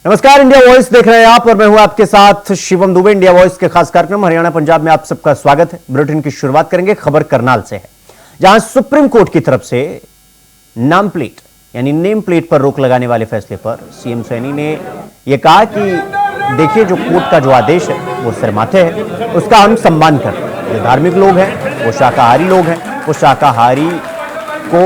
नमस्कार, India voice देख रहे हैं आप और मैं हूं आपके साथ शिवम दुबे। इंडिया वॉइस के खास कार्यक्रम हरियाणा पंजाब में आप सबका स्वागत है। बुलेटिन की शुरुआत करेंगे खबर करनाल से है, जहां सुप्रीम कोर्ट की तरफ से नाम प्लेट यानी नेम प्लेट पर रोक लगाने वाले फैसले पर सीएम सैनी ने यह कहा कि देखिए, जो कोर्ट का जो आदेश है वो सिरमाथे है, उसका हम सम्मान करते हैं। जो धार्मिक लोग हैं, वो शाकाहारी लोग हैं, वो शाकाहारी को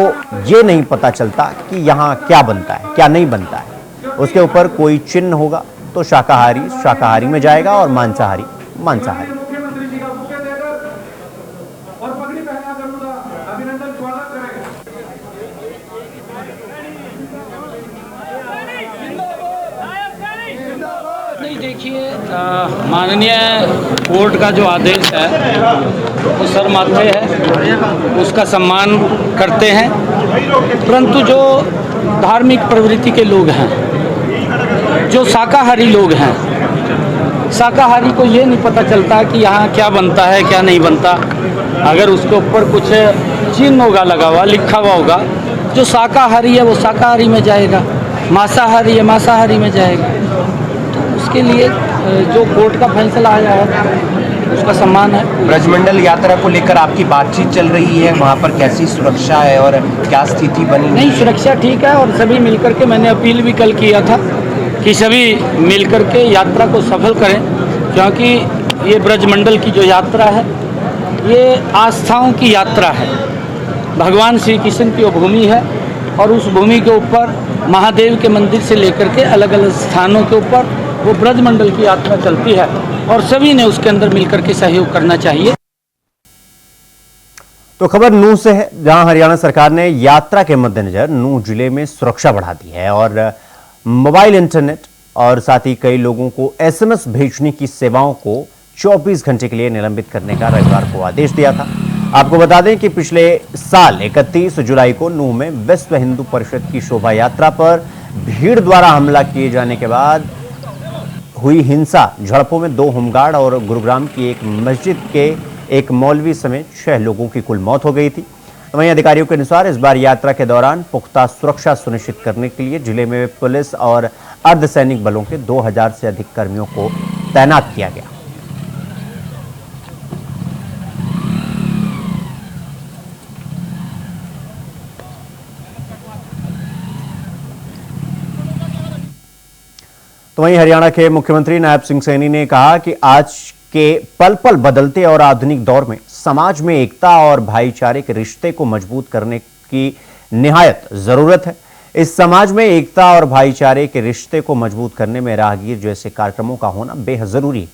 ये नहीं पता चलता कि यहां क्या बनता है क्या नहीं बनता है। उसके ऊपर कोई चिन्ह होगा तो शाकाहारी शाकाहारी में जाएगा और मांसाहारी मांसाहारी। नहीं, देखिए, माननीय कोर्ट का जो आदेश है वो सर माथे है, उसका सम्मान करते हैं। परंतु जो धार्मिक प्रवृत्ति के लोग हैं, जो शाकाहारी लोग हैं, शाकाहारी को ये नहीं पता चलता कि यहाँ क्या बनता है क्या नहीं बनता। अगर उसके ऊपर कुछ चिन्ह होगा लगा हुआ, लिखा हुआ होगा, जो शाकाहारी है वो शाकाहारी में जाएगा, मांसाहारी है मांसाहारी में जाएगा। तो उसके लिए जो कोर्ट का फैसला आया है उसका सम्मान है। ब्रजमंडल यात्रा को लेकर आपकी बातचीत चल रही है, वहाँ पर कैसी सुरक्षा है और क्या स्थिति बनी? नहीं, सुरक्षा ठीक है और सभी मिलकर के, मैंने अपील भी कल किया था कि सभी मिलकर के यात्रा को सफल करें, क्योंकि ये ब्रजमंडल की जो यात्रा है ये आस्थाओं की यात्रा है। भगवान श्री कृष्ण की वो भूमि है और उस भूमि के ऊपर महादेव के मंदिर से लेकर के अलग अलग स्थानों के ऊपर वो ब्रजमंडल की यात्रा चलती है और सभी ने उसके अंदर मिलकर के सहयोग करना चाहिए। तो खबर नूंह से है, जहां हरियाणा सरकार ने यात्रा के मद्देनजर नूंह जिले में सुरक्षा बढ़ा दी है और मोबाइल इंटरनेट और साथ ही कई लोगों को एसएमएस भेजने की सेवाओं को 24 घंटे के लिए निलंबित करने का रविवार को आदेश दिया था। आपको बता दें कि पिछले साल 31 जुलाई को नूंह में विश्व हिंदू परिषद की शोभा यात्रा पर भीड़ द्वारा हमला किए जाने के बाद हुई हिंसा झड़पों में 2 होमगार्ड और गुरुग्राम की एक मस्जिद के एक मौलवी समेत 6 लोगों की कुल मौत हो गई थी। वहीं अधिकारियों के अनुसार इस बार यात्रा के दौरान पुख्ता सुरक्षा सुनिश्चित करने के लिए जिले में पुलिस और अर्धसैनिक बलों के 2000 से अधिक कर्मियों को तैनात किया गया। तो वहीं हरियाणा के मुख्यमंत्री नायब सिंह सैनी ने कहा कि आज के पल पल बदलते और आधुनिक दौर में समाज में एकता और भाईचारे के रिश्ते को मजबूत करने की निहायत जरूरत है। इस समाज में एकता और भाईचारे के रिश्ते को मजबूत करने में राहगीर जैसे कार्यक्रमों का होना बेहद जरूरी है।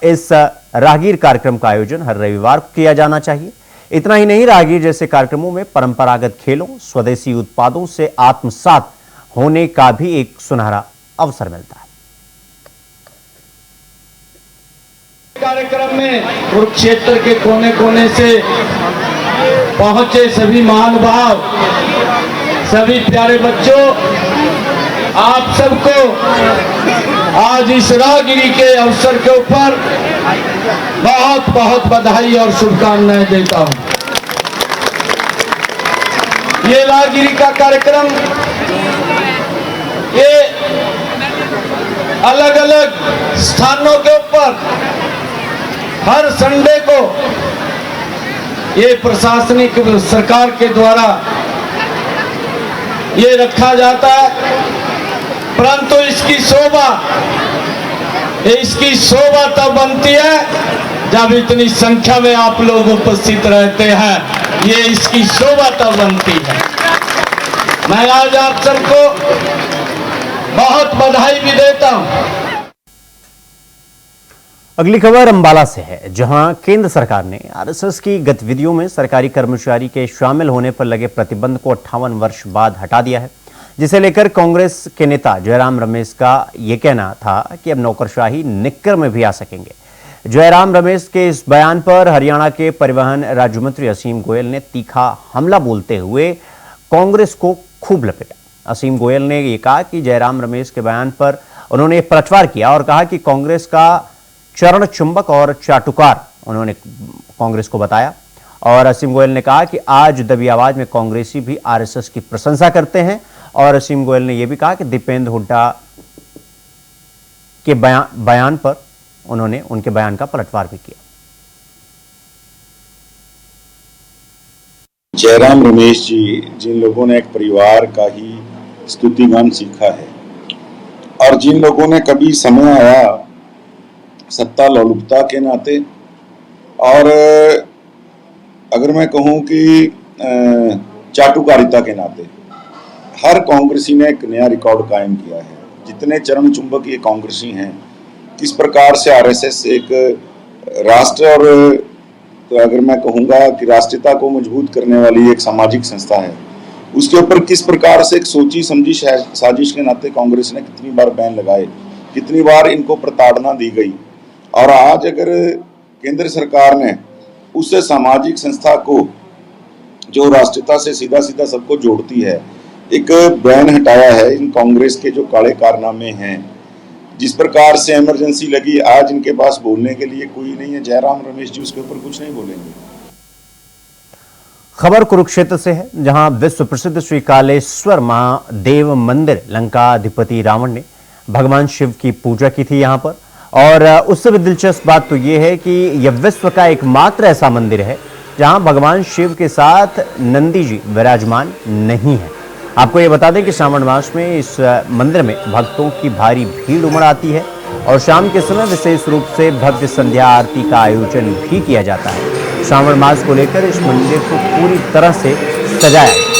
इस राहगीर कार्यक्रम का आयोजन हर रविवार को किया जाना चाहिए। इतना ही नहीं, राहगीर जैसे कार्यक्रमों में परंपरागत खेलों, स्वदेशी उत्पादों से आत्मसात होने का भी एक सुनहरा अवसर मिलता है। कार्यक्रम में कुरुक्षेत्र के कोने कोने से पहुंचे सभी महानुभाव, सभी प्यारे बच्चों, आप सबको आज इस राहगिरी के अवसर के ऊपर बहुत बहुत बधाई और शुभकामनाएं देता हूं। ये राहगिरी का कार्यक्रम ये अलग अलग स्थानों के ऊपर हर संडे को ये प्रशासनिक सरकार के द्वारा ये रखा जाता है, परंतु इसकी शोभा तब बनती है जब इतनी संख्या में आप लोग उपस्थित रहते हैं। ये इसकी शोभा तब बनती है। मैं आज आप सबको बहुत बधाई भी देता हूं। अगली खबर अंबाला से है, जहां केंद्र सरकार ने आरएसएस की गतिविधियों में सरकारी कर्मचारी के शामिल होने पर लगे प्रतिबंध को 58 वर्ष बाद हटा दिया है, जिसे लेकर कांग्रेस के नेता जयराम रमेश का यह कहना था कि अब नौकरशाही निक्कर में भी आ सकेंगे। जयराम रमेश के इस बयान पर हरियाणा के परिवहन राज्य मंत्री असीम गोयल ने तीखा हमला बोलते हुए कांग्रेस को खूब लपेटा। असीम गोयल ने यह कहा कि जयराम रमेश के बयान पर उन्होंने पलटवार किया और कहा कि कांग्रेस का चरण चुंबक और चाटुकार उन्होंने कांग्रेस को बताया। और असीम गोयल ने कहा कि आज दबी आवाज में कांग्रेसी भी आरएसएस की प्रशंसा करते हैं। और असीम गोयल ने यह भी कहा कि दीपेंद्र हुड्डा के बयान पर उन्होंने उनके बयान का पलटवार भी किया। जयराम रमेश जी, जिन लोगों ने एक परिवार का ही स्तुतिगान सीखा है और जिन लोगों ने कभी समय आया सत्ता लोलुपता के नाते और अगर मैं कहूं कि चाटुकारिता के नाते हर कांग्रेसी ने एक नया रिकॉर्ड कायम किया है। जितने चरम चुंबक ये कांग्रेसी हैं, किस प्रकार से आरएसएस एक राष्ट्र और तो अगर मैं कहूँगा कि राष्ट्रीयता को मजबूत करने वाली एक सामाजिक संस्था है, उसके ऊपर किस प्रकार से एक सोची समझी साजिश के नाते कांग्रेस ने कितनी बार बैन लगाए, कितनी बार इनको प्रताड़ना दी गई। और आज अगर केंद्र सरकार ने उस सामाजिक संस्था को जो राष्ट्रीयता से सीधा सीधा सबको जोड़ती है, एक बैन हटाया है। इन कांग्रेस के जो काले कारनामे हैं, जिस प्रकार से इमरजेंसी लगी, आज इनके पास बोलने के लिए कोई नहीं है। जयराम रमेश जी उसके ऊपर कुछ नहीं बोलेंगे। खबर कुरुक्षेत्र से है, जहां विश्व प्रसिद्ध श्री कालेश्वर महादेव मंदिर लंकाधिपति रावण ने भगवान शिव की पूजा की थी यहां पर। और उससे भी दिलचस्प बात तो यह है कि यह विश्व का एकमात्र ऐसा मंदिर है जहां भगवान शिव के साथ नंदी जी विराजमान नहीं है। आपको ये बता दें कि श्रावण मास में इस मंदिर में भक्तों की भारी भीड़ उमड़ आती है और शाम के समय विशेष रूप से भव्य संध्या आरती का आयोजन भी किया जाता है। श्रावण मास को लेकर इस मंदिर को पूरी तरह से सजाया गया।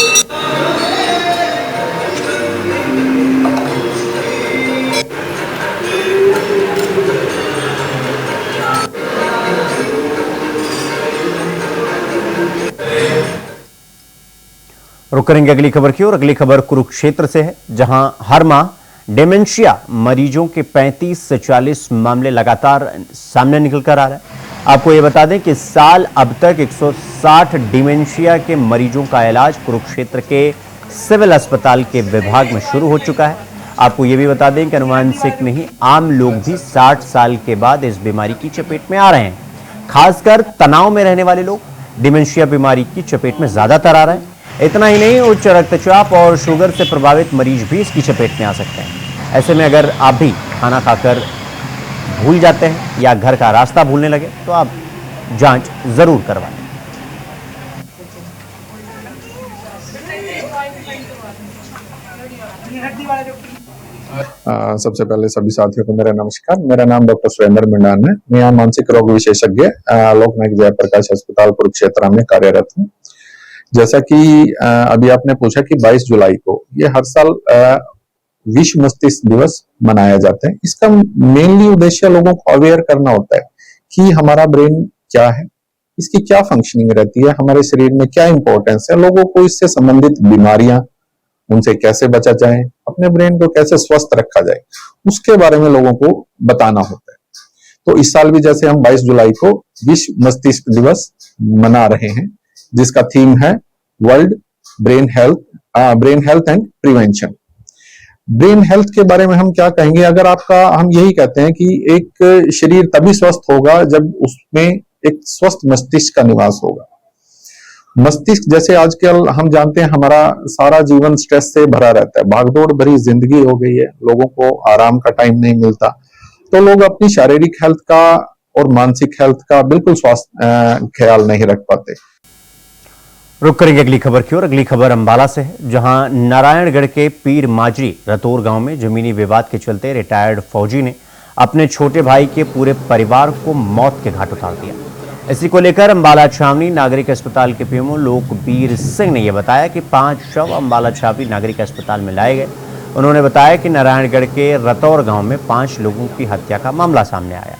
रुक करेंगे अगली खबर की ओर। अगली खबर कुरुक्षेत्र से है, जहां हर माह डिमेंशिया मरीजों के 35 से 40 मामले लगातार सामने निकल कर आ रहे हैं। आपको यह बता दें कि इस साल अब तक 160 डिमेंशिया के मरीजों का इलाज कुरुक्षेत्र के सिविल अस्पताल के विभाग में शुरू हो चुका है। आपको यह भी बता दें कि अनुवांशिक नहीं, आम लोग भी 60 साल के बाद इस बीमारी की चपेट में आ रहे हैं। खासकर तनाव में रहने वाले लोग डिमेंशिया बीमारी की चपेट में ज्यादातर आ रहे हैं। इतना ही नहीं, उच्च रक्तचाप और शुगर से प्रभावित मरीज भी इसकी चपेट में आ सकते हैं। ऐसे में अगर आप भी खाना खाकर भूल जाते हैं या घर का रास्ता भूलने लगे तो आप जांच जरूर करवाएं। सबसे पहले सभी साथियों को मेरा नमस्कार। मेरा नाम डॉक्टर सुरेंद्र मंडान है। मैं यहाँ मानसिक रोग विशेषज्ञ लोकनायक जयप्रकाश अस्पताल कुरुक्षेत्र में कार्यरत हूँ। जैसा कि अभी आपने पूछा कि 22 जुलाई को ये हर साल विश्व मस्तिष्क दिवस मनाया जाता है। इसका मेनली उद्देश्य लोगों को अवेयर करना होता है कि हमारा ब्रेन क्या है, इसकी क्या फंक्शनिंग रहती है, हमारे शरीर में क्या इंपॉर्टेंस है, लोगों को इससे संबंधित बीमारियां, उनसे कैसे बचा जाए, अपने ब्रेन को कैसे स्वस्थ रखा जाए, उसके बारे में लोगों को बताना होता है। तो इस साल भी जैसे हम 22 जुलाई को विश्व मस्तिष्क दिवस मना रहे हैं, जिसका थीम है world brain health and prevention. Brain health के बारे में हम क्या कहेंगे, अगर हम यही कहते हैं कि एक शरीर तभी स्वस्थ होगा जब उसमें एक स्वस्थ मस्तिष्क का निवास होगा। मस्तिष्क जैसे आजकल हम जानते हैं हमारा सारा जीवन स्ट्रेस से भरा रहता है, भागदौड़ भरी जिंदगी हो गई है, लोगों को आराम का टाइम नहीं मिलता, तो लोग अपनी शारीरिक हेल्थ का और मानसिक हेल्थ का बिल्कुल ख्याल नहीं रख पाते। रुक करेंगे अगली खबर की ओर। अगली खबर अंबाला से है, जहां नारायणगढ़ के पीर माजरी रतौर गांव में जमीनी विवाद के चलते रिटायर्ड फौजी ने अपने छोटे भाई के पूरे परिवार को मौत के घाट उतार दिया। इसी को लेकर अंबाला छावनी नागरिक अस्पताल के पीएमओ लोकबीर सिंह ने यह बताया कि 5 शव अंबाला छावनी नागरिक अस्पताल में लाए गए। उन्होंने बताया कि नारायणगढ़ के रतौर गांव में 5 लोगों की हत्या का मामला सामने आया।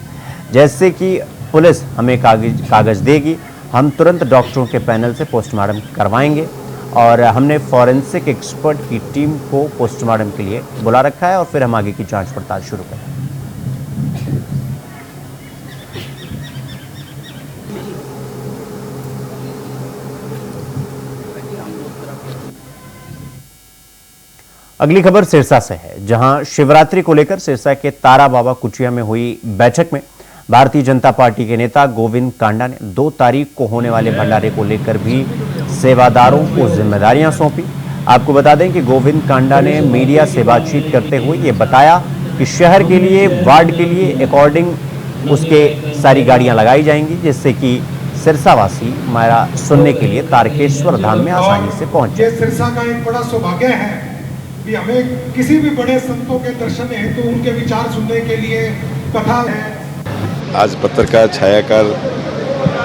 जैसे कि पुलिस हमें कागज देगी, हम तुरंत डॉक्टरों के पैनल से पोस्टमार्टम करवाएंगे और हमने फॉरेंसिक एक्सपर्ट की टीम को पोस्टमार्टम के लिए बुला रखा है और फिर हम आगे की जांच पड़ताल शुरू करेंगे। अगली खबर सिरसा से है, जहां शिवरात्रि को लेकर सिरसा के तारा बाबा कुचिया में हुई बैठक में भारतीय जनता पार्टी के नेता गोविंद कांडा ने 2 तारीख को होने वाले भंडारे को लेकर भी सेवादारों को जिम्मेदारियां सौंपी। आपको बता दें कि गोविंद कांडा ने मीडिया से बातचीत करते हुए ये बताया कि शहर के लिए, वार्ड के लिए अकॉर्डिंग उसके सारी गाड़ियां लगाई जाएंगी, जिससे कि सिरसावासी हमारा सुनने के लिए तारकेश्वर धाम में आसानी से पहुंच ये सिरसा का एक बड़ा सौभाग्य है कि हमें किसी भी बड़े संतों के दर्शन है तो उनके विचार सुनने के लिए कथा है। आज पत्रकार, छायाकार,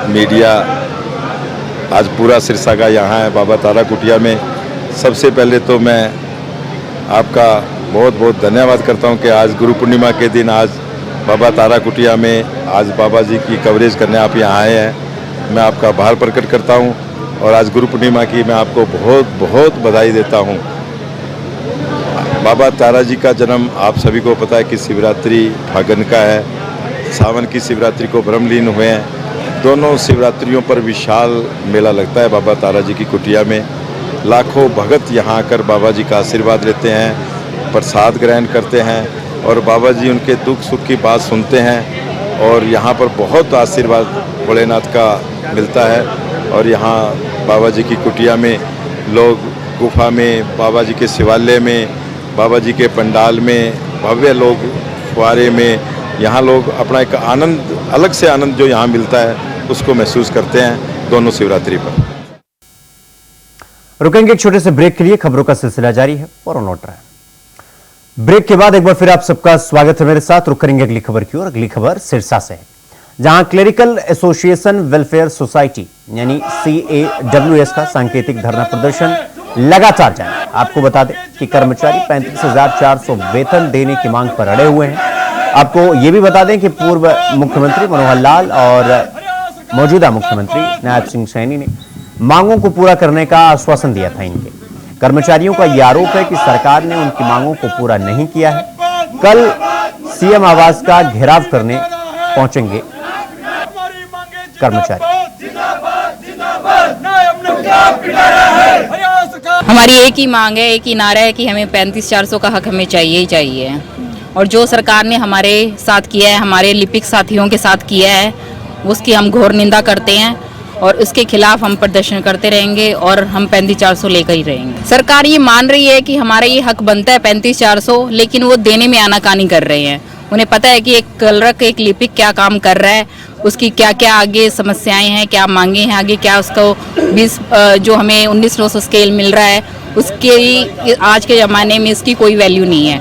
मीडिया, आज पूरा सिरसा का यहाँ है बाबा तारा कुटिया में। सबसे पहले तो मैं आपका बहुत बहुत धन्यवाद करता हूँ कि आज गुरु पूर्णिमा के दिन आज बाबा तारा कुटिया में आज बाबा जी की कवरेज करने आप यहाँ आए हैं। मैं आपका आभार प्रकट करता हूँ और आज गुरु पूर्णिमा की मैं आपको बहुत बहुत बधाई देता हूँ। बाबा तारा जी का जन्म आप सभी को पता है कि शिवरात्रि फागन का है, सावन की शिवरात्रि को ब्रह्मलीन हुए हैं। दोनों शिवरात्रियों पर विशाल मेला लगता है बाबा तारा जी की कुटिया में। लाखों भगत यहाँ आकर बाबा जी का आशीर्वाद लेते हैं, प्रसाद ग्रहण करते हैं और बाबा जी उनके दुख सुख की बात सुनते हैं और यहाँ पर बहुत आशीर्वाद भोलेनाथ का मिलता है। और यहाँ बाबा जी की कुटिया में लोग गुफा में, बाबा जी के शिवालय में, बाबा जी के पंडाल में, भव्य लोग फुआरे में, यहाँ लोग अपना एक आनंद, अलग से आनंद जो यहाँ मिलता है उसको महसूस करते हैं दोनों शिवरात्रि पर। रुकेंगे एक छोटे से ब्रेक के लिए, खबरों का सिलसिला जारी है और नोट रहे। ब्रेक के बाद एक बार फिर आप सबका स्वागत है मेरे साथ। रुक करेंगे अगली खबर की ओर। अगली खबर सिरसा से है, जहां क्लेरिकल एसोसिएशन वेलफेयर सोसाइटी यानी CAWS का सांकेतिक धरना प्रदर्शन लगातार जारी है। आपको बता दें कि कर्मचारी 35,400 वेतन देने की मांग पर अड़े हुए हैं। आपको यह भी बता दें कि पूर्व मुख्यमंत्री मनोहर लाल और मौजूदा मुख्यमंत्री नायब सिंह सैनी ने मांगों को पूरा करने का आश्वासन दिया था। इनके कर्मचारियों का यह आरोप है कि सरकार ने उनकी मांगों को पूरा नहीं किया है। कल CM आवास का घेराव करने पहुंचेंगे कर्मचारी। हमारी एक ही मांग है, एक ही नारा है कि हमें 35,400 का हक हमें चाहिए ही चाहिए। और जो सरकार ने हमारे साथ किया है, हमारे लिपिक साथियों के साथ किया है, उसकी हम घोर निंदा करते हैं और उसके खिलाफ हम प्रदर्शन करते रहेंगे और हम 35,400 लेकर ही रहेंगे। सरकार ये मान रही है कि हमारा ये हक बनता है 35,400, लेकिन वो देने में आनाकानी कर रहे हैं। उन्हें पता है कि एक क्लर्क, एक लिपिक क्या काम कर रहा है, उसकी क्या क्या आगे समस्याएं हैं, क्या मांगे हैं आगे, क्या उसको 20 जो हमें 19,900 स्केल मिल रहा है उसके आज के ज़माने में इसकी कोई वैल्यू नहीं है।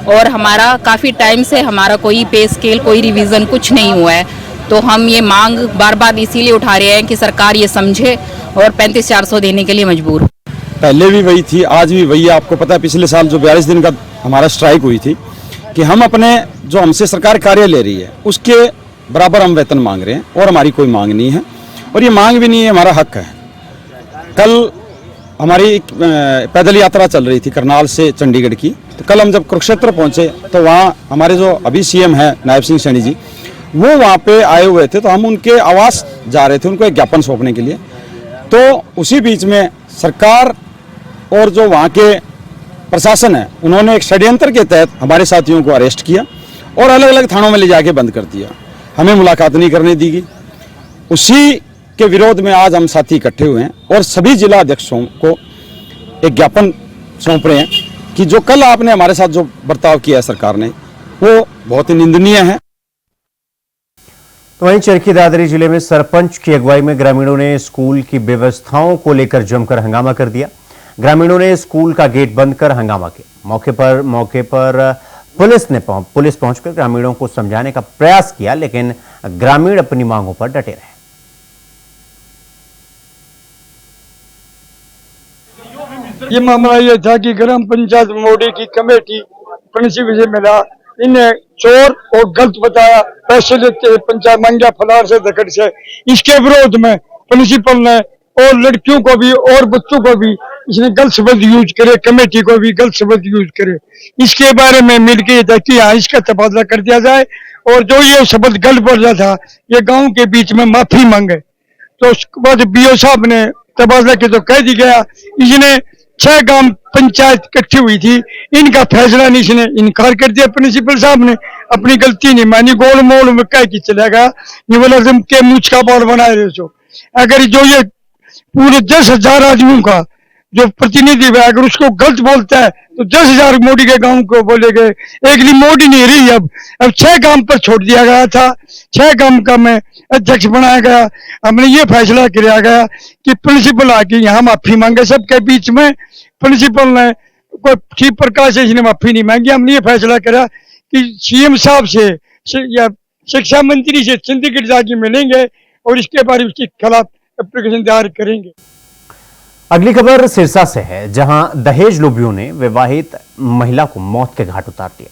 और हमारा काफ़ी टाइम से हमारा कोई पे स्केल, कोई रिवीजन कुछ नहीं हुआ है। तो हम ये मांग बार बार इसीलिए उठा रहे हैं कि सरकार ये समझे और 35,400 देने के लिए मजबूर। पहले भी वही थी, आज भी वही है। आपको पता है पिछले साल जो 42 दिन का हमारा स्ट्राइक हुई थी कि हम अपने जो हमसे सरकार कार्य ले रही है उसके बराबर हम वेतन मांग रहे हैं और हमारी कोई मांग नहीं है और ये मांग भी नहीं है, हमारा हक है। कल हमारी पैदल यात्रा चल रही थी करनाल से चंडीगढ़ की, तो कल हम जब कुरुक्षेत्र पहुंचे तो वहाँ हमारे जो अभी CM है नायब सिंह सैनी जी, वो वहाँ पे आए हुए थे। तो हम उनके आवास जा रहे थे उनको एक ज्ञापन सौंपने के लिए। तो उसी बीच में सरकार और जो वहाँ के प्रशासन है उन्होंने एक षड्यंत्र के तहत हमारे साथियों को अरेस्ट किया और अलग अलग थानों में ले जाके बंद कर दिया। हमें मुलाकात नहीं करने दी गई। उसी के विरोध में आज हम साथी इकट्ठे हुए हैं और सभी जिला अध्यक्षों को एक ज्ञापन सौंप रहे हैं कि जो कल आपने हमारे साथ जो बर्ताव किया है सरकार ने, वो बहुत ही निंदनीय है। तो वहीं चरखी दादरी जिले में सरपंच की अगुवाई में ग्रामीणों ने स्कूल की व्यवस्थाओं को लेकर जमकर हंगामा कर दिया। ग्रामीणों ने स्कूल का गेट बंद कर हंगामा किया। मौके पर पुलिस पहुंचकर ग्रामीणों को समझाने का प्रयास किया, लेकिन ग्रामीण अपनी मांगों पर डटे रहे। ये मामला ये था कि ग्राम पंचायत मोड़ी की कमेटी प्रिंसिपल से मिला, इन्हें चोर और गलत बताया, पैसे लेते पंचायत मांगा फलार से दखड़ से। इसके विरोध में प्रिंसिपल ने और लड़कियों को भी और बच्चों को भी इसने गलत शब्द यूज करे, कमेटी को भी गलत शब्द यूज करे। इसके बारे में मिलकर ये था कि हाँ इसका तबादला कर दिया जाए और जो ये शब्द गलत बोल रहा था ये गांव के बीच में माफी मांगे। तो उसके बाद BO साहब ने तबादला के तो कह दी गया। इसने 6 गांव पंचायत इकट्ठी हुई थी, इनका फैसला नहीं, इसने इनकार कर दिया। प्रिंसिपल साहब ने अपनी गलती नहीं मानी, गोल मोल में कह के चलेगा निवलम के मुझ का बाल बनाए रहे। अगर जो ये पूरे 10,000 आदमियों का जो प्रतिनिधि है अगर उसको गलत बोलता है तो 10,000 मोदी के गांव को बोलेंगे। एक लिए मोदी नहीं रही अब 6 गांव पर छोड़ दिया गया था, 6 गांव का मैं अध्यक्ष बनाया गया। हमने ये फैसला किया गया कि प्रिंसिपल आके यहाँ माफी मांगे सबके बीच में। प्रिंसिपल ने कोई शिव प्रकाश से इसने माफी नहीं मांगी। हमने ये फैसला करा कि सीएम साहब से या शिक्षा मंत्री से चंडीगढ़ जाके मिलेंगे और इसके बारे में उसके खिलाफ एप्लीकेशन तैयार करेंगे। अगली खबर सिरसा से है, जहां दहेज लोभियों ने विवाहित महिला को मौत के घाट उतार दिया।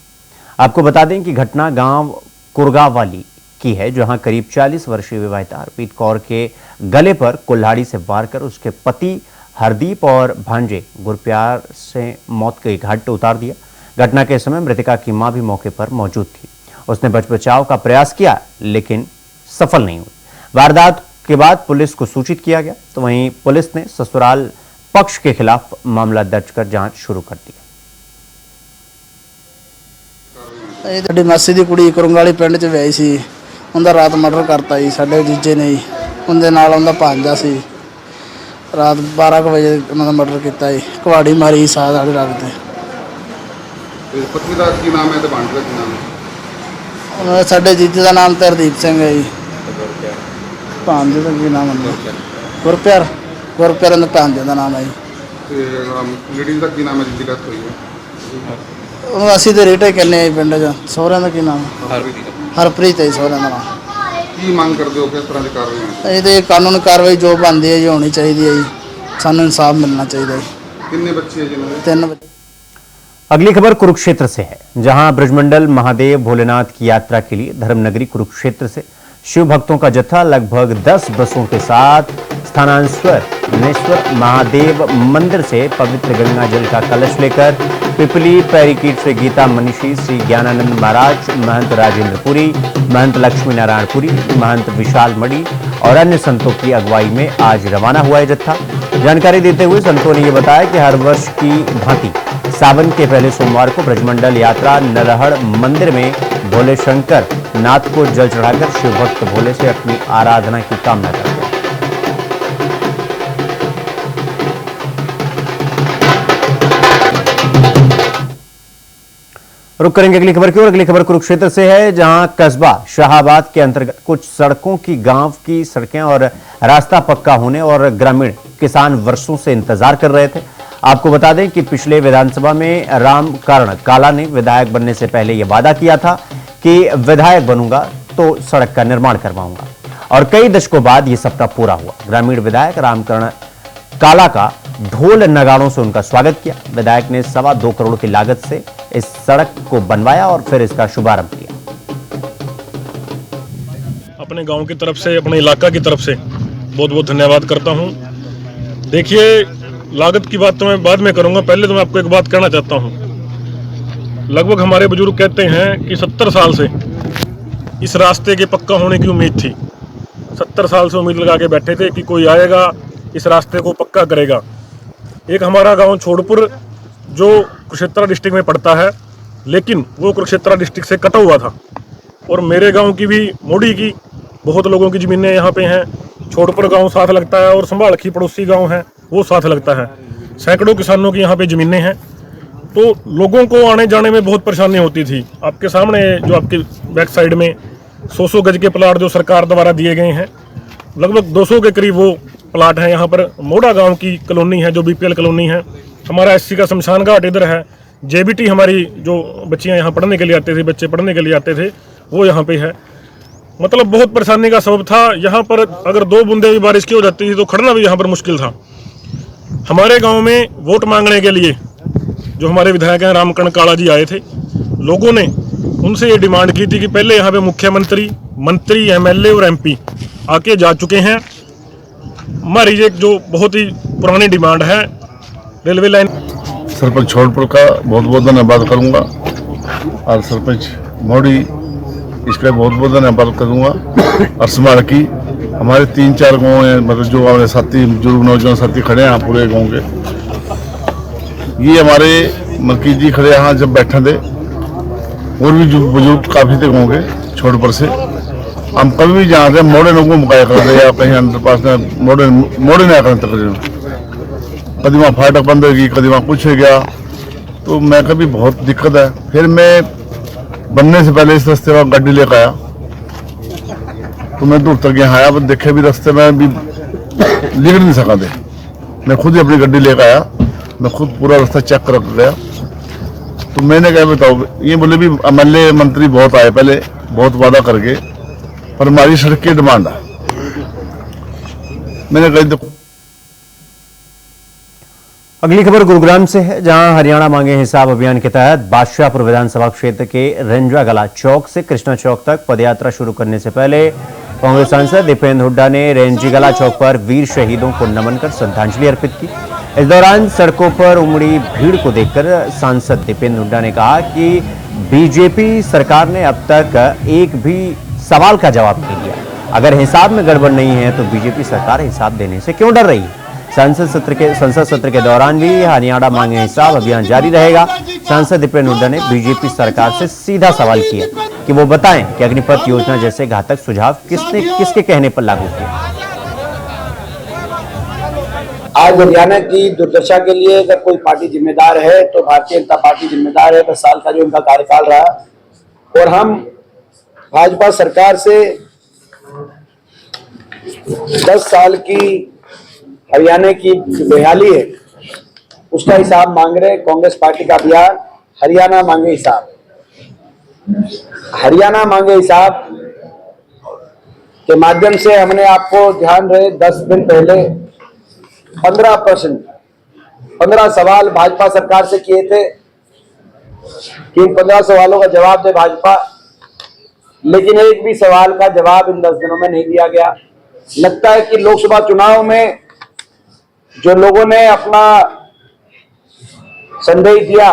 आपको बता दें कि घटना गांव कुरगावाली की है, जहां करीब 40 वर्षीय विवाहिता हरप्रीत कौर के गले पर कुल्हाड़ी से वार कर उसके पति हरदीप और भांजे गुरप्यार से मौत के घाट उतार दिया। घटना के समय मृतका की मां भी मौके पर मौजूद थी। उसने बचाव का प्रयास किया लेकिन सफल नहीं हुई। वारदात के बाद पुलिस को सूचित किया गया, तो वहीं पुलिस ने ससुराल पक्ष के खिलाफ मामला दर्ज कर जांच शुरू कर दी। ਸਾਡੀ ਮਾਸੀ ਦੀ ਕੁੜੀ ਕਰੰਗਾਲੀ ਪਿੰਡ 'ਚ ਵਿਆਹੀ ਸੀ, ਉਹਦਾ ਰਾਤ ਮਰਡਰ ਕਰਤਾ ਜੀ ਸਾਡੇ ਜੀਜੇ ਨੇ। ਉਹਦੇ ਨਾਲ ਉਹਦਾ ਭਾਂਜਾ ਸੀ। ਰਾਤ 12 ਵਜੇ ਉਹਨਾਂ ਦਾ ਮਰਡਰ ਕੀਤਾ ਜੀ, ਕੁਹਾੜੀ ਮਾਰੀ ਸਾਹ ਸਾਡੇ ਰੱਖ ਤੇ। ਪਤਨੀ ਦਾ ਕੀ ਨਾਮ ਹੈ ਤੇ ਭਾਂਜੇ ਦਾ ਕੀ ਨਾਮ ਹੈ? ਉਹਨਾਂ ਦਾ ਸਾਡੇ ਜੀਜੇ ਦਾ ਨਾਮ ਤਰਦੀਪ ਸਿੰਘ ਹੈ ਜੀ। ਭਾਂਜੇ ਦਾ ਕੀ ਨਾਮ ਹੈ? ਗੁਰਪਿਆਰ ਦਾ ਭਾਂਜੇ ਦਾ ਨਾਮ ਹੈ ਜੀ। ਤੇ ਲੇਡੀ ਦਾ ਕੀ ਨਾਮ ਹੈ ਜਿਹਦੀ ਡੈਥ ਹੋਈ ਹੈ? ਉਹਨੂੰ ਅਸੀਂ ਤੇ ਰੇਟੇ ਕਹਿੰਦੇ ਆ ਪਿੰਡ 'ਚ। ਸਹੁਰਿਆਂ ਦਾ ਕੀ ਨਾਮ? ਹਰਪ੍ਰੀਤ ਹੈ ਜੀ ਸਹੁਰਿਆਂ ਦਾ ਨਾਮ। ਕੀ ਮੰਗ ਕਰਦੇ ਹੋ, ਕਿਸ ਤਰ੍ਹਾਂ ਦੀ ਕਾਰਵਾਈ? ਇਹ ਤੇ ਕਾਨੂੰਨ ਕਾਰਵਾਈ ਜੋ ਬਣਦੀ ਹੈ ਜੀ ਹੋਣੀ ਚਾਹੀਦੀ ਹੈ ਜੀ। ਸਾਨੂੰ इंसाफ मिलना चाहिए। कितने बच्चे हैं जिन्होंने? 3 बच्चे। अगली खबर कुरुक्षेत्र से है, जहां ब्रजमंडल महादेव भोलेनाथ की यात्रा के लिए धर्मनगरी कुरुक्षेत्र से शिव भक्तों का जत्था लगभग 10 बसों के साथ स्थानांतरेश्वर महादेव मंदिर से पवित्र गंगा जल का कलश लेकर पिपली पैरीकीट से गीता मनीषी श्री ज्ञानानंद महाराज, महंत राजेंद्रपुरी, महंत लक्ष्मी नारायणपुरी, महंत विशाल मणि और अन्य संतों की अगुवाई में आज रवाना हुआ है जत्था। जानकारी देते हुए संतों ने यह बताया कि हर वर्ष की भांति सावन के पहले सोमवार को ब्रजमंडल यात्रा नरहड़ मंदिर में भोले शंकर नाथ को जल चढ़ाकर शिव भक्त भोले से अपनी आराधना की कामना करते हैं। रुक करेंगे अगली खबर की ओर। अगली खबर कुरुक्षेत्र से है, जहां कस्बा शाहाबाद के अंतर्गत कुछ सड़कों की गांव की सड़कें और रास्ता पक्का होने और ग्रामीण किसान वर्षों से इंतजार कर रहे थे। आपको बता दें कि पिछले विधानसभा में रामकरण काला ने विधायक बनने से पहले यह वादा किया था कि विधायक बनूंगा तो सड़क का निर्माण करवाऊंगा, और कई दशकों बाद यह सपना पूरा हुआ। ग्रामीण विधायक रामकरण काला का ढोल नगाड़ों से उनका स्वागत किया। विधायक ने 2.25 करोड़ की लागत से इस सड़क को बनवाया और फिर इसका शुभारंभ किया। अपने गांव की तरफ से, अपने इलाका की तरफ से बहुत बहुत धन्यवाद करता हूं। देखिए, लागत की बात तो मैं बाद में करूंगा, पहले तो मैं आपको एक बात कहना चाहता हूं। लगभग हमारे बुजुर्ग कहते हैं कि 70 साल से इस रास्ते के पक्का होने की उम्मीद थी। 70 साल से उम्मीद लगा के बैठे थे कि कोई आएगा, इस रास्ते को पक्का करेगा। एक हमारा गांव छोड़पुर जो कुरुक्षेत्र डिस्ट्रिक्ट में पड़ता है, लेकिन वो कुरुक्षेत्र डिस्ट्रिक्ट से कटा हुआ था। और मेरे गांव की भी, मोड़ी की बहुत लोगों की ज़मीनें यहाँ पे हैं। छोड़पुर गांव साथ लगता है और संभालखी पड़ोसी गांव है वो साथ लगता है। सैकड़ों किसानों की यहाँ पे ज़मीनें हैं, तो लोगों को आने जाने में बहुत परेशानी होती थी। आपके सामने जो आपके बैक साइड में 100 गज के प्लाट जो सरकार द्वारा दिए गए हैं, लगभग 200 के करीब वो प्लाट हैं। यहाँ पर मोड़ा गांव की कॉलोनी है जो बीपीएल कॉलोनी है। हमारा एससी का शमशान घाट इधर है। जेबीटी हमारी जो बच्चियाँ यहाँ पढ़ने के लिए आते थे, बच्चे पढ़ने के लिए आते थे, वो यहाँ पे है। मतलब बहुत परेशानी का सबब था। यहाँ पर अगर 2 बूंदे भी बारिश की हो जाती थी तो खड़ना भी यहाँ पर मुश्किल था। हमारे गाँव में वोट मांगने के लिए जो हमारे विधायक हैं रामकरण काला जी आए थे, लोगों ने उनसे ये डिमांड की थी कि पहले यहाँ पे मुख्यमंत्री, मंत्री, एमएलए और एमपी आके जा चुके हैं। हमारी एक जो बहुत ही पुरानी डिमांड है रेलवे लाइन। सरपंच छोड़पुर का बहुत बहुत धन्यवाद करूंगा और सरपंच मोड़ी इसका बहुत बहुत धन्यवाद करूंगा। और संभाल की हमारे 3-4 गाँव हैं, मतलब जो हमारे साथी बुजुर्ग नौजवान साथी खड़े हैं पूरे गाँव के। ये हमारे मलकी जी खड़े यहाँ जब बैठे थे, और भी जो बुजुर्ग काफ़ी थे गाँव के छोड़पुर से। हम कभी भी जहाँ थे मोड़े लोगों को मुकाया करते या कहीं अंदर पास में मोड़े नहीं आकर तकरीबन। कभी वहाँ फाटक बंद होगी, कभी वहाँ कुछ हो गया, तो मैं कभी बहुत दिक्कत है। फिर मैं बनने से पहले इस रास्ते में गाड़ी लेकर आया, तो मैं दूर तक यहाँ आया, देखे भी रास्ते में भी लिख नहीं सका थे। मैं खुद ही अपनी गाड़ी लेकर आया, मैं खुद पूरा रास्ता चेक कर गया। तो मैंने क्या बताओ, ये बोले भी एमएलए मंत्री बहुत आए पहले, बहुत वादा करके, पर हमारी सड़क की डिमांड है। मैंने कही तो अगली खबर गुरुग्राम से है, जहां हरियाणा मांगे हिसाब अभियान के तहत बादशाहपुर विधानसभा क्षेत्र के रेंजागला चौक से कृष्णा चौक तक पदयात्रा शुरू करने से पहले कांग्रेस सांसद दीपेंद्र हुड्डा ने रेंजीगला चौक पर वीर शहीदों को नमन कर श्रद्धांजलि अर्पित की। इस दौरान सड़कों पर उमड़ी भीड़ को देखकर सांसद दीपेंद्र हुड्डा ने कहा कि बीजेपी सरकार ने अब तक एक भी सवाल का जवाब नहीं दिया। अगर हिसाब में गड़बड़ नहीं है तो बीजेपी सरकार हिसाब देने से क्यों डर रही है। संसद सत्र के दौरान भी हरियाणा मांगे हिसाब अभियान जारी रहेगा। सांसद दीपेंद्र हुड्डा ने बीजेपी सरकार से सीधा सवाल किया कि वो बताएं कि अग्निपथ योजना जैसे घातक सुझाव किसके कहने पर लागू किए। आज हरियाणा की दुर्दशा के लिए अगर कोई पार्टी जिम्मेदार है तो भारतीय जनता पार्टी जिम्मेदार है। 10 साल का जो उनका कार्यकाल रहा, और हम भाजपा सरकार से 10 साल की हरियाणा की बेहाली है उसका हिसाब मांग रहे। कांग्रेस पार्टी का अभियान हरियाणा मांगे हिसाब, हरियाणा मांगे हिसाब के माध्यम से हमने आपको ध्यान रहे 10 दिन पहले 15 सवाल भाजपा सरकार से किए थे कि इन 15 सवालों का जवाब दे भाजपा, लेकिन एक भी सवाल का जवाब इन 10 दिनों में नहीं दिया गया। लगता है कि लोकसभा चुनाव में जो लोगों ने अपना संदेश दिया,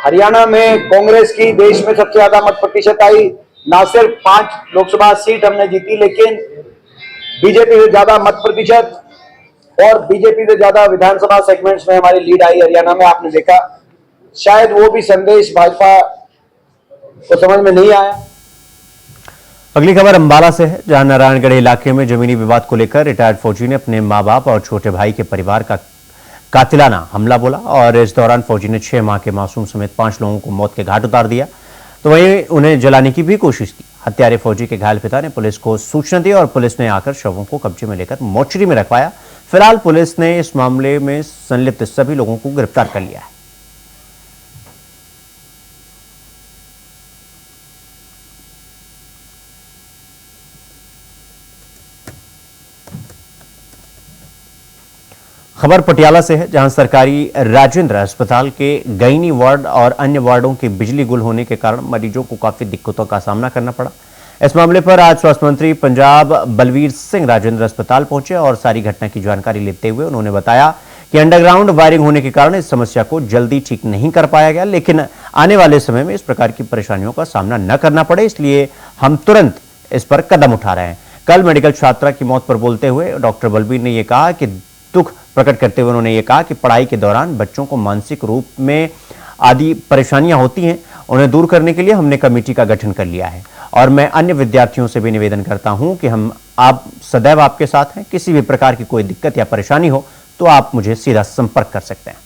हरियाणा में कांग्रेस की देश में सबसे ज्यादा मत प्रतिशत आई। ना सिर्फ 5 लोकसभा सीट हमने जीती, लेकिन बीजेपी से ज्यादा मत प्रतिशत और बीजेपी से ज्यादा विधानसभा सेगमेंट्स में हमारी लीड आई हरियाणा में। आपने देखा, शायद वो भी संदेश भाजपा को समझ में नहीं आया। अगली खबर अंबाला से है, जहां नारायणगढ़ इलाके में जमीनी विवाद को लेकर रिटायर्ड फौजी ने अपने मां बाप और छोटे भाई के परिवार का कातिलाना हमला बोला और इस दौरान फौजी ने 6 माह के मासूम समेत 5 लोगों को मौत के घाट उतार दिया, तो वहीं उन्हें जलाने की भी कोशिश की। हत्यारे फौजी के घायल पिता ने पुलिस को सूचना दी और पुलिस ने आकर शवों को कब्जे में लेकर मोर्चरी में रखवाया। फिलहाल पुलिस ने इस मामले में संलिप्त सभी लोगों को गिरफ्तार कर लिया है। खबर पटियाला से है, जहां सरकारी राजेंद्र अस्पताल के गैनी वार्ड और अन्य वार्डों की बिजली गुल होने के कारण मरीजों को काफी दिक्कतों का सामना करना पड़ा। इस मामले पर आज स्वास्थ्य मंत्री पंजाब बलवीर सिंह राजेंद्र अस्पताल पहुंचे और सारी घटना की जानकारी लेते हुए उन्होंने बताया कि अंडरग्राउंड वायरिंग होने के कारण इस समस्या को जल्दी ठीक नहीं कर पाया गया, लेकिन आने वाले समय में इस प्रकार की परेशानियों का सामना न करना पड़े, इसलिए हम तुरंत इस पर कदम उठा रहे हैं। कल मेडिकल छात्रा की मौत पर बोलते हुए डॉक्टर बलवीर ने यह कहा कि दुख प्रकट करते हुए उन्होंने ये कहा कि पढ़ाई के दौरान बच्चों को मानसिक रूप में आदि परेशानियां होती हैं, उन्हें दूर करने के लिए हमने कमेटी का गठन कर लिया है और मैं अन्य विद्यार्थियों से भी निवेदन करता हूं कि हम आप सदैव आपके साथ हैं। किसी भी प्रकार की कोई दिक्कत या परेशानी हो तो आप मुझे सीधा संपर्क कर सकते हैं।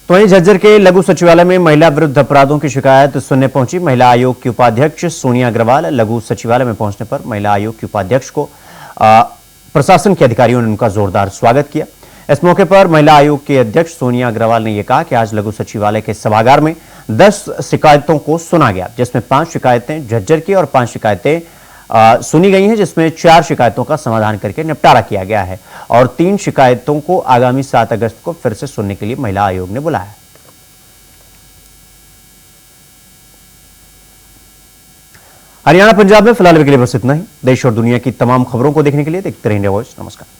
तो वहीं झज्जर के लघु सचिवालय में महिला विरुद्ध अपराधों की शिकायत सुनने पहुंची महिला आयोग की उपाध्यक्ष सोनिया अग्रवाल। लघु सचिवालय में पहुंचने पर महिला आयोग की उपाध्यक्ष को प्रशासन के अधिकारियों ने उनका जोरदार स्वागत किया। इस मौके पर महिला आयोग के अध्यक्ष सोनिया अग्रवाल ने यह कहा कि आज लघु सचिवालय के सभागार में 10 शिकायतों को सुना गया, जिसमें 5 शिकायतें झज्जर की और 5 शिकायतें सुनी गई हैं, जिसमें 4 शिकायतों का समाधान करके निपटारा किया गया है और 3 शिकायतों को आगामी 7 अगस्त को फिर से सुनने के लिए महिला आयोग ने बुलाया है। हरियाणा पंजाब में फिलहाल के लिए बस इतना ही। देश और दुनिया की तमाम खबरों को देखने के लिए देखते रहिए इंडिया वॉइस। नमस्कार।